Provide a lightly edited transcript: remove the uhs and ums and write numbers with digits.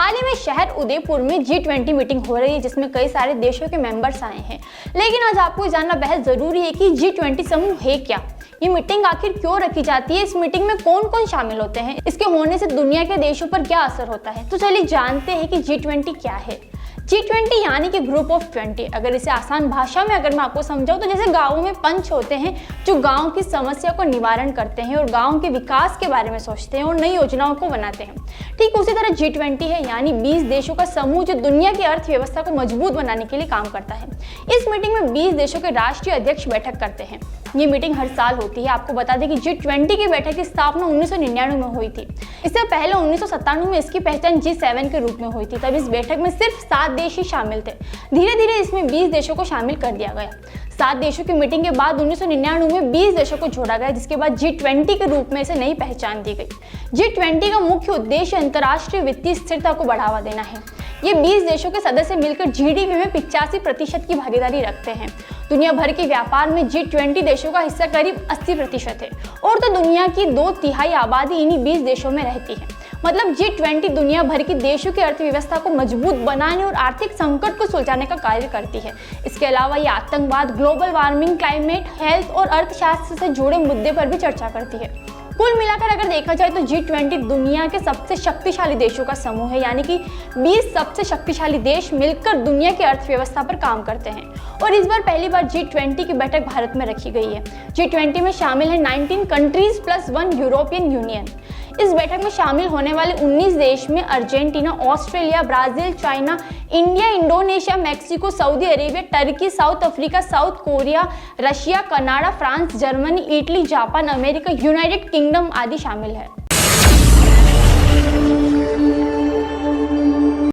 हाल ही में शहर उदयपुर में G20 मीटिंग हो रही है जिसमें कई सारे देशों के मेंबर्स आए हैं। लेकिन आज आपको जानना बेहद जरूरी है कि G20 समूह है क्या, ये मीटिंग आखिर क्यों रखी जाती है, इस मीटिंग में कौन कौन शामिल होते हैं, इसके होने से दुनिया के देशों पर क्या असर होता है। तो चलिए जानते हैं कि G20 क्या है। G20 यानी कि ग्रुप ऑफ 20। अगर इसे आसान भाषा में अगर मैं आपको समझाऊं तो जैसे गाँवों में पंच होते हैं जो गाँव की समस्या को निवारण करते हैं और गाँव के विकास के बारे में सोचते हैं और नई योजनाओं को बनाते हैं, ठीक उसी तरह G20 है यानी 20 देशों का समूह जो दुनिया की अर्थव्यवस्था को मजबूत बनाने के लिए काम करता है। इस मीटिंग में 20 देशों के राष्ट्रीय अध्यक्ष बैठक करते हैं। ये मीटिंग हर साल होती है। आपको बता दें कि G20 की बैठक की स्थापना 1999 में हुई थी। इससे पहले 1997 में इसकी पहचान G7 के रूप में हुई थी। तब इस बैठक में सिर्फ 7 देश ही शामिल थे। धीरे धीरे इसमें 20 देशों को शामिल कर दिया गया। 7 देशों की मीटिंग के बाद 1999 में 20 देशों को जोड़ा गया, जिसके बाद G20 के रूप में इसे नई पहचान दी गई। G20 का मुख्य उद्देश्य अंतर्राष्ट्रीय वित्तीय स्थिरता को बढ़ावा देना है। ये 20 देशों के सदस्य मिलकर GDP में 85% की भागीदारी रखते हैं। दुनिया भर के व्यापार में G20 देशों का हिस्सा करीब 80% है और तो दुनिया की 2/3 आबादी इन्हीं 20 देशों में रहती है। मतलब G20 दुनिया भर की देशों की अर्थव्यवस्था को मजबूत बनाने और आर्थिक संकट को सुलझाने का कार्य करती है। इसके अलावा ये आतंकवाद, ग्लोबल वार्मिंग, क्लाइमेट, हेल्थ और अर्थशास्त्र से जुड़े मुद्दे पर भी चर्चा करती है। कुल मिलाकर अगर देखा जाए तो G20 दुनिया के सबसे शक्तिशाली देशों का समूह है, यानी कि 20 सबसे शक्तिशाली देश मिलकर दुनिया की अर्थव्यवस्था पर काम करते हैं। और इस बार पहली बार G20 की बैठक भारत में रखी गई है। G20 में शामिल है 19 कंट्रीज प्लस 1 यूरोपियन यूनियन। इस बैठक में शामिल होने वाले 19 देश में Argentina, Australia, Brazil, China, India, Indonesia, Mexico, Saudi Arabia, Turkey, south Africa, south Korea, Russia, Canada, France, Germany, Italy, Japan, America, United kingdom आदि शामिल है।